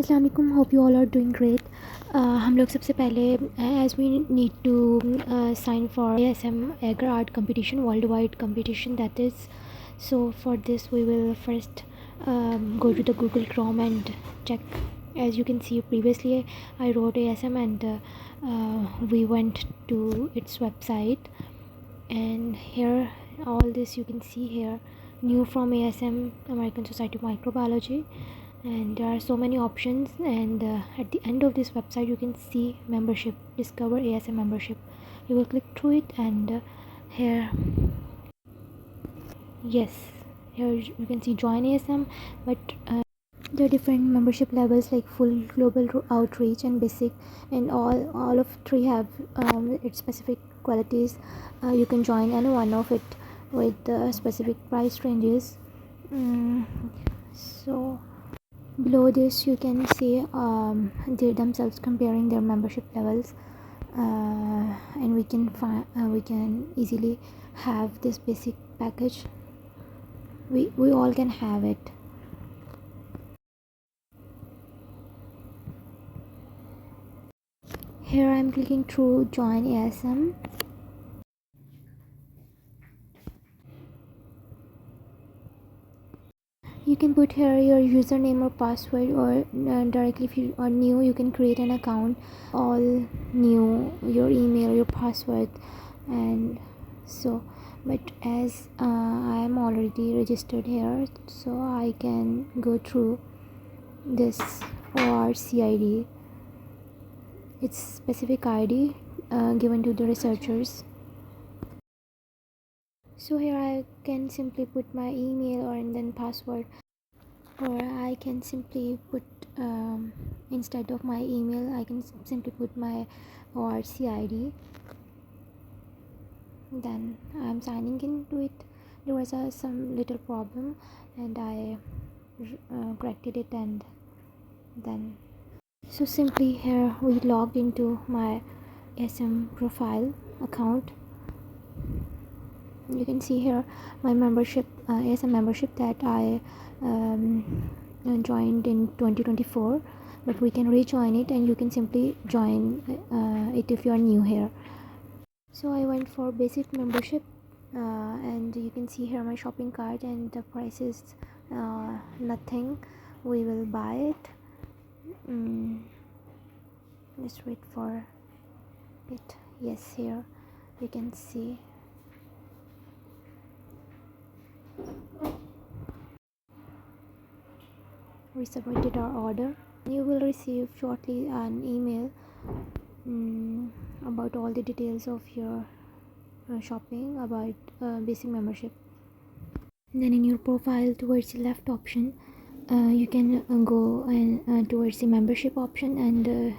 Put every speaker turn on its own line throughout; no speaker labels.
अस्सलाम वालेकुम, hope you all are doing great. हम लोग सबसे पहले as we need to sign for ASM Agar art competition, worldwide competition that is. So for this we will first go to the Google Chrome and check. As you can see, previously I wrote ASM and we went to its website, and here all this you can see here, new from ASM, American Society of Microbiology, and there are so many options. And at the end of this website you can see membership, discover ASM membership. You will click through it, and here, yes, here you can see join ASM. But there are different membership levels like full, global outreach, and basic, and all of three have its specific qualities. You can join any one of it with specific price ranges. So below this you can see they themselves comparing their membership levels, and we can easily have this basic package. We all can have it. Here I'm clicking through join ASM. You can put here your username or password, or directly, if you are new, you can create an account all new, your email, your password, and so. But as I am already registered here, so I can go through this ORCID. It's specific ID given to the researchers. So here I can simply put my email or and then password, or I can simply put instead of my email I can simply put my ORCID. Then I'm signing into it. There was some little problem, and I corrected it, and then so simply here we logged into my ASM profile account. You can see here my membership, ASM membership that I joined in 2024, but we can rejoin it, and you can simply join it if you are new here. So I went for basic membership, and you can see here my shopping cart, and the price is nothing. We will buy it. Let's wait for it. Yes, here you can see. We submitted our order. You will receive shortly an email about all the details of your shopping, about basic membership. Then in your profile, towards the left option, you can go and towards the membership option, and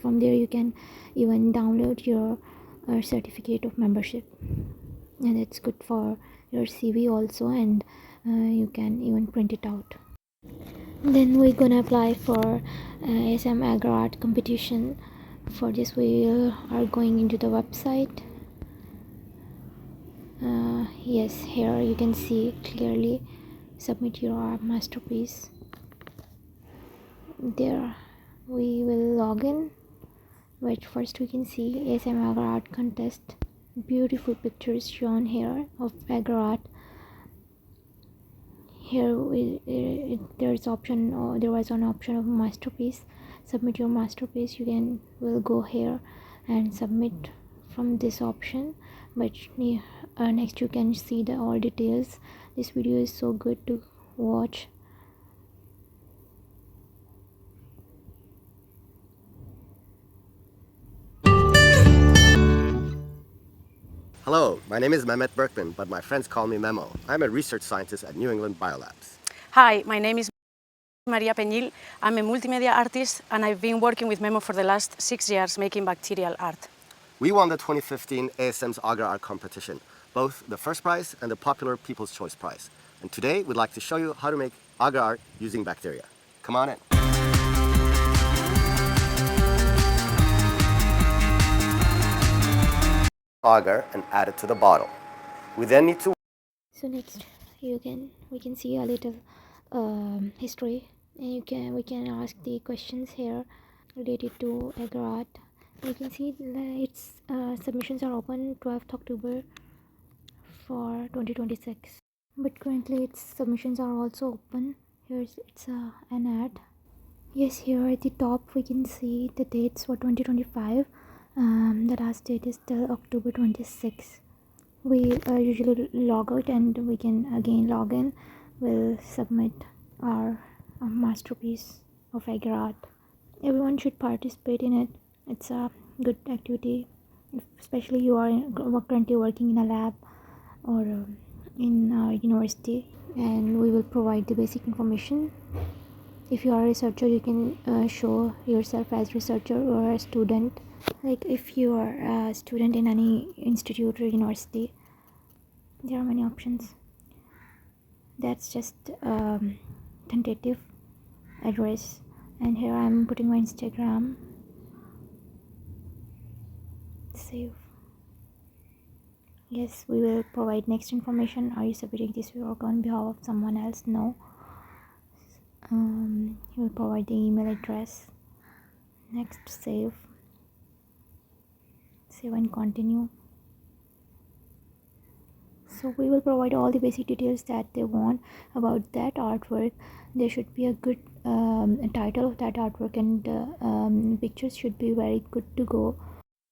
from there you can even download your certificate of membership, and it's good for your CV also, and you can even print it out. Then we're gonna apply for ASM Agar art competition. For this we are going into the website. Yes, here you can see clearly submit your art masterpiece. There we will log in. But first we can see ASM Agar art contest. Beautiful pictures shown here of Agar art. Here there was an option of masterpiece. Submit your masterpiece. You will go here and submit from this option. But next you can see the all details. This video is so good to watch.
Hello, my name is Mehmet Berkman, but my friends call me Memo. I'm a research scientist at New England Biolabs.
Hi, my name is Maria Peñil. I'm a multimedia artist, and I've been working with Memo for the last 6 years making bacterial art.
We won the 2015 ASM's Agar Art Competition, both the first prize and the popular People's Choice Prize. And today we'd like to show you how to make agar art using bacteria. Come on in. Agar and add it to the bottle. We then need to.
So next we can see a little history and we can ask the questions here related to agar art. You can see its submissions are open 12th October for 2026, but currently its submissions are also open. Here's it's an ad. Yes, here at the top we can see the dates for 2025. The last date is till October 26. We usually log out and we can again log in. We'll submit our masterpiece of agar art. Everyone should participate in it. It's a good activity, especially you are currently working in a lab or in a university, and we will provide the basic information. If you are a researcher, you can show yourself as researcher or a student. Like if you are a student in any institute or university, there are many options. That's just tentative address, and here I'm putting my Instagram. Save. Yes, we will provide next information. Are you submitting this work on behalf of someone else? No. You will provide the email address. Next, save and continue. So we will provide all the basic details that they want about that artwork. There should be a good title of that artwork, and pictures should be very good to go.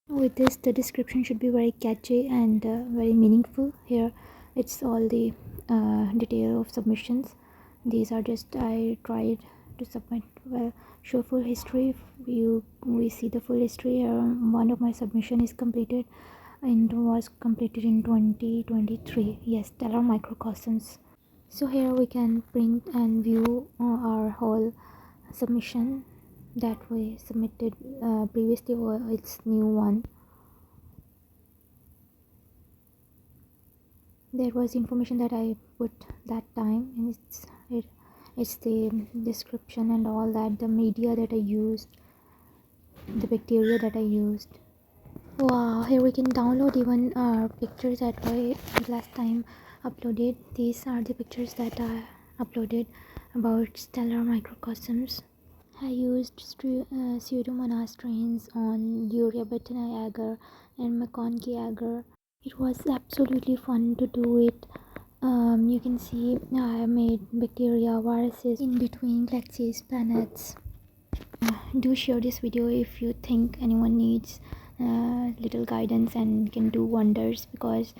With this, the description should be very catchy and very meaningful. Here it's all the detail of submissions. These are just I tried to submit. Well, show full history. We see the full history here. One of my submission is completed and was completed in 2023. Yes, stellar microcosms. So here we can print and view our whole submission that we submitted previously, or its new one. There was information that I put that time, and it's the description and all that, the media that I used, the bacteria that I used. Wow, here we can download even pictures that I last time uploaded. These are the pictures that I uploaded about stellar microcosms. I used Pseudomonas strains on Urea betani agar and McConkey agar. It was absolutely fun to do it. You can see I made bacteria, viruses in between glacis, planets. Do share this video if you think anyone needs little guidance and can do wonders, because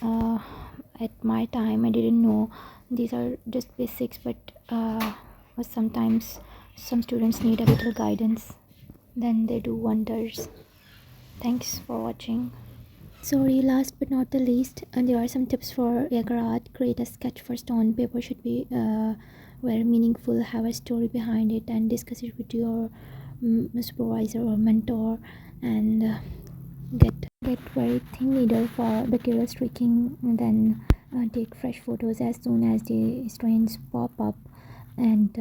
at my time I didn't know. These are just basics, but sometimes some students need a little guidance, then they do wonders. Thanks for watching. Sorry, last but not the least, there are some tips for agar art. Create a sketch first on paper. Should be very meaningful, have a story behind it, and discuss it with your supervisor or mentor, and get very thin needle for bacterial streaking, and then take fresh photos as soon as the strains pop up, and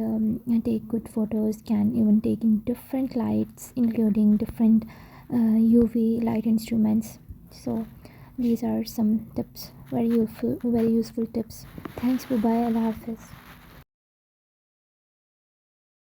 take good photos. Can even take in different lights, including different UV light instruments. So these are some tips, very useful tips. Thanks. Bye bye. Allah Hafiz.